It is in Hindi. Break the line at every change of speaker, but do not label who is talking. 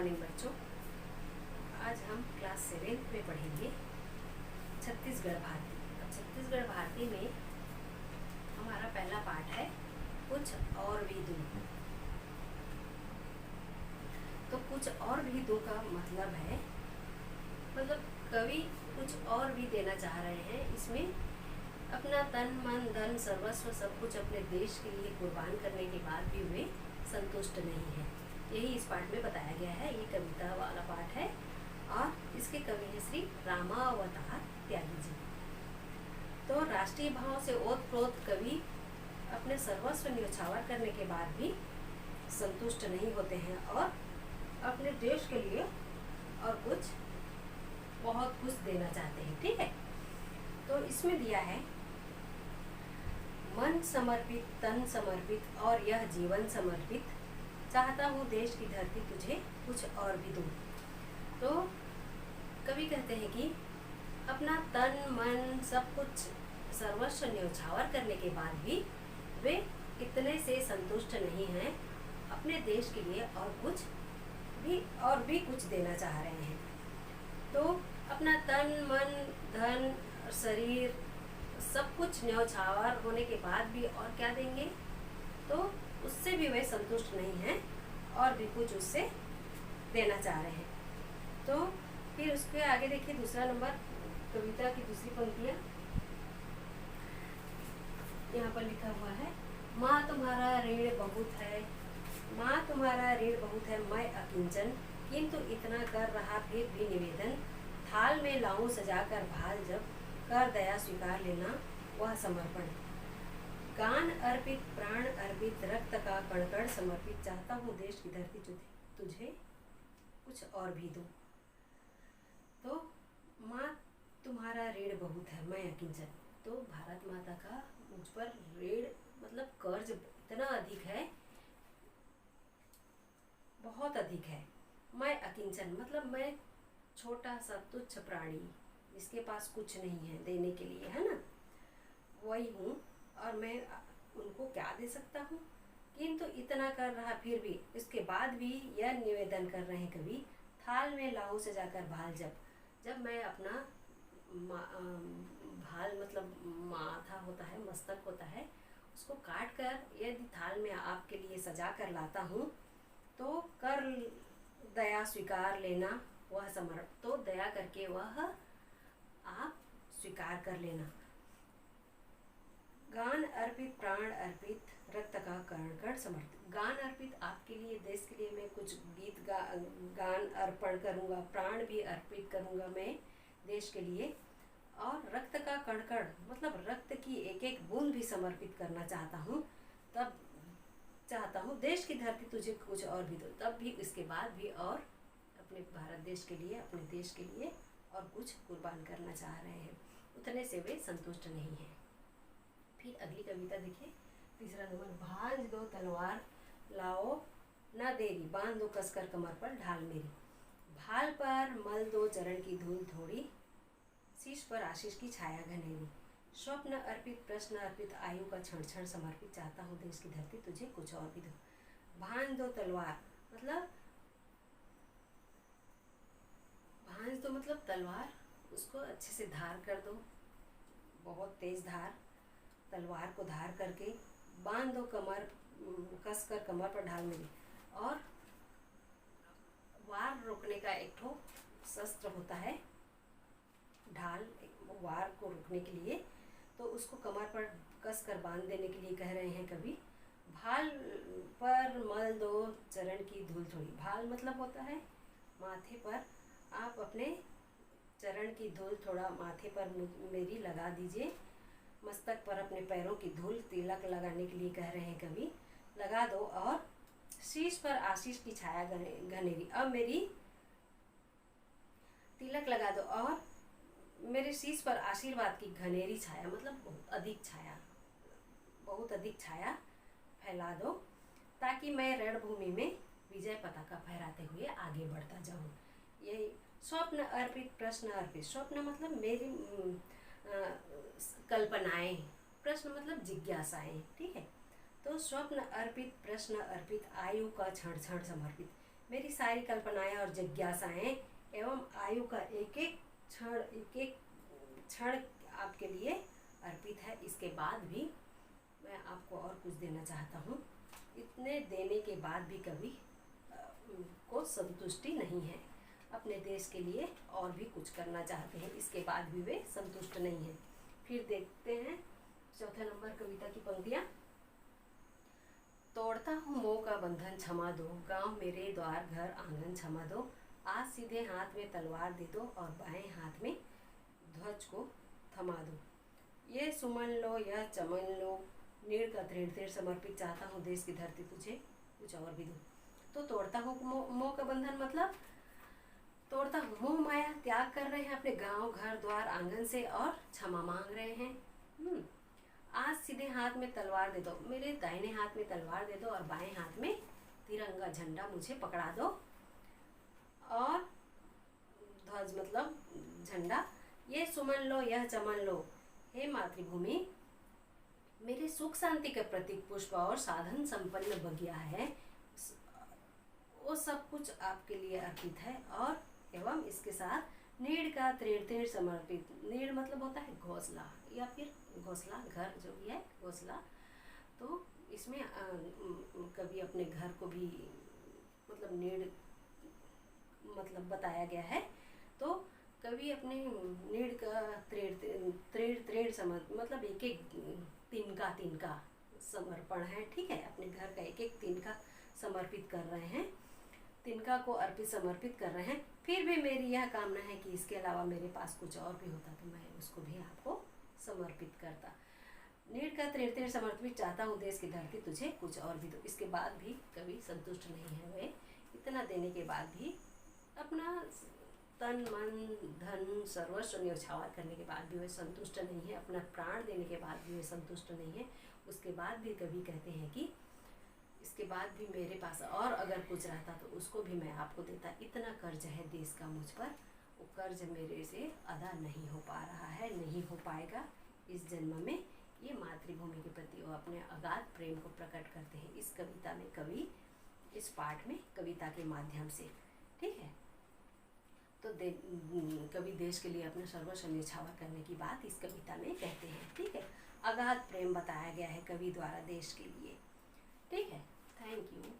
मॉर्निंग बच्चों। आज हम क्लास 7 में पढ़ेंगे छत्तीसगढ़ भारती। अब छत्तीसगढ़ भारती में हमारा पहला पाठ है कुछ और भी दूं। तो कुछ और भी दूं का मतलब है कवि कुछ और भी देना चाह रहे हैं। इसमें अपना तन मन धन सर्वस्व सब कुछ अपने देश के लिए कुर्बान करने के बाद भी वे संतुष्ट नहीं है। यही इस पाठ में बताया गया है। ये कविता वाला पाठ है और इसके कवि हैं श्री रामावतार त्यागी जी। तो राष्ट्रीय भाव से ओतप्रोत कवि अपने सर्वस्व न्यौछावर करने के बाद भी संतुष्ट नहीं होते हैं और अपने देश के लिए और कुछ बहुत कुछ देना चाहते हैं। ठीक है, तो इसमें दिया है मन समर्पित तन समर्पित और यह जीवन समर्पित, चाहता हूँ देश की धरती तुझे कुछ और भी दूँ। तो कवि कहते हैं कि अपना तन मन सब कुछ सर्वस्व न्यौछावर करने के बाद भी वे इतने से संतुष्ट नहीं हैं, अपने देश के लिए और भी कुछ देना चाह रहे हैं। तो अपना तन मन धन शरीर सब कुछ न्यौछावर होने के बाद भी और क्या देंगे, तो उससे भी वे संतुष्ट नहीं हैं और भी कुछ उससे देना चाह रहे हैं। तो फिर उसके आगे देखिए दूसरा नंबर कविता की दूसरी पंक्तियाँ यहाँ पर लिखा हुआ है। माँ तुम्हारा ऋण बहुत है, माँ तुम्हारा ऋण बहुत है, मैं अकिंचन किंतु इतना कर रहा फिर भी निवेदन, थाल में लाऊं सजा कर भाल जब, कर दया स्वीकार लेना वह समर्पण, गान अर्पित प्राण अर्पित रक्त का कणकण समर्पित, चाहता हूँ देश की धरती तुझे कुछ और भी दूँ। तो माँ तुम्हारा ऋण बहुत है, मैं अकिंचन। तो भारत माता का मुझ पर ऋण मतलब कर्ज इतना अधिक है, बहुत अधिक है। मैं अकिंचन मतलब मैं छोटा सा तुच्छ प्राणी, जिसके पास कुछ नहीं है देने के लिए, है ना, वही हूँ और मैं उनको क्या दे सकता हूँ। किंतु इतना कर रहा फिर भी, इसके बाद भी यह निवेदन कर रहे हैं कवि, थाल में लाऊं सजाकर भाल जब मैं अपना भाल मतलब माथा होता है, मस्तक होता है, उसको काट कर यदि थाल में आपके लिए सजा कर लाता हूँ तो कर दया स्वीकार लेना वह समर्पण, तो दया करके वह आप स्वीकार कर लेना। गान अर्पित प्राण अर्पित रक्त का कण समर्पित, गान अर्पित आपके लिए देश के लिए मैं कुछ गीत गान अर्पण करूँगा, प्राण भी अर्पित करूँगा मैं देश के लिए, और रक्त का कण मतलब रक्त की एक एक बूंद भी समर्पित करना चाहता हूँ। तब चाहता हूँ देश की धरती तुझे कुछ और भी दो, तब भी इसके बाद भी और अपने भारत देश के लिए अपने देश के लिए और कुछ कुर्बान करना चाह रहे हैं, उतने से वे संतुष्ट नहीं हैं। फिर अगली कविता देखिए तीसरा नंबर, भांज दो तलवार लाओ ना देरी, बांध दो कसकर कमर पर ढाल मेरी, भाल पर मल दो चरण की धूल थोड़ी, शीश पर आशीष की छाया घनेरी, स्वप्न अर्पित प्रश्न अर्पित आयु का क्षण क्षण समर्पित, चाहता हूँ देश की धरती तुझे कुछ और भी दो। भांज दो तलवार मतलब भांज दो मतलब तलवार, उसको अच्छे से धार कर दो, बहुत तेज धार, तलवार को धार करके बांध दो कमर, कस कर कमर पर ढाल मेरी, और वार रोकने का एक ठो शस्त्र होता है ढाल, वार को रोकने के लिए, तो उसको कमर पर कस कर बांध देने के लिए कह रहे हैं कवि। भाल पर मल दो चरण की धूल थोड़ी, भाल मतलब होता है माथे पर, आप अपने चरण की धूल थोड़ा माथे पर मेरी लगा दीजिए, मस्तक पर अपने पैरों की धूल तिलक लगाने के लिए कह रहे हैं कवि, लगा दो, और शीश पर आशीष की छाया घनेरी, अब मेरी तिलक लगा दो और मेरे शीश पर आशीर्वाद की घनेरी छाया मतलब बहुत अधिक छाया फैला दो, ताकि मैं रणभूमि में विजय पताका फहराते हुए आगे बढ़ता जाऊं। यही स्वप्न अर्पित प्रश्न अर्पित, स्वप्न मतलब मेरी कल्पनाएं, प्रश्न मतलब जिज्ञासाएं, ठीक है। तो स्वप्न अर्पित प्रश्न अर्पित आयु का क्षण क्षण समर्पित, मेरी सारी कल्पनाएं और जिज्ञासाएं एवं आयु का एक एक क्षण आपके लिए अर्पित है। इसके बाद भी मैं आपको और कुछ देना चाहता हूँ। इतने देने के बाद भी कभी को संतुष्टि नहीं है। अपने देश के लिए और भी कुछ करना चाहते हैं, इसके बाद भी वे संतुष्ट नहीं हैं। फिर देखते हैं चौथे नंबर कविता की पंक्तियाँ। तोड़ता हूँ मोह का बंधन क्षमा दो, गांव मेरे द्वार घर आंगन क्षमा दो। आज सीधे हाथ में तलवार दे दो और बाएं हाथ में ध्वज को थमा दो। ये सुमन लो यह चमन लो, नीड़ का तृण तीर समर्पित चाहता हूँ देश की धरती तुझे, कुछ और भी दो। तो तोड़ता हूँ मोह का बंधन मतलब तोड़ता हूँ मोह माया, त्याग कर रहे हैं अपने गांव घर द्वार आंगन से और क्षमा मांग रहे हैं। आज सीधे हाथ में तलवार दे दो, मेरे दाहिने हाथ में तलवार दे दो और बाएं हाथ में तिरंगा झंडा मुझे पकड़ा दो। और ध्वज मतलब झंडा। ये सुमन लो यह चमन लो, हे मातृभूमि मेरे सुख शांति के प्रतीक पुष्प और साधन संपन्न बगिया है, वो सब कुछ आपके लिए अर्पित है। और एवं इसके साथ नीड़ का तीर समर्पित। नीड़ मतलब होता है घोंसला या फिर घोंसला, घर जो भी है घोंसला। तो इसमें कभी अपने घर को भी मतलब नीड़ मतलब बताया गया है। तो कभी अपने नीड़ का त्रेड़ मतलब एक एक तिनका समर्पण है, ठीक है। अपने घर का एक एक तिनका समर्पित कर रहे हैं, तिनका को अर्पित समर्पित कर रहे हैं। फिर भी मेरी यह कामना है कि इसके अलावा मेरे पास कुछ और भी होता तो मैं उसको भी आपको समर्पित करता। नीड़ का तीर समर्पित चाहता हूँ देश की धरती तुझे, कुछ और भी दो। इसके बाद भी कभी संतुष्ट नहीं है वे। इतना देने के बाद भी अपना तन मन धन सर्वस्व न्यौछावर करने के बाद भी वे संतुष्ट नहीं है, अपना प्राण देने के बाद भी वे संतुष्ट नहीं है। उसके बाद भी कभी कहते हैं कि इसके बाद भी मेरे पास और अगर कुछ रहता तो उसको भी मैं आपको देता। इतना कर्ज है देश का मुझ पर, वो कर्ज मेरे से अदा नहीं हो पा रहा है, नहीं हो पाएगा इस जन्म में। ये मातृभूमि के प्रति वो अपने अगाध प्रेम को प्रकट करते हैं इस कविता में, कवि इस पाठ में कविता के माध्यम से, ठीक है। तो कवि देश के लिए अपना सर्वस्व न्यौछावर करने की बात इस कविता में कहते हैं, ठीक है। अगाध प्रेम बताया गया है कवि द्वारा देश के लिए, ठीक है। Thank you.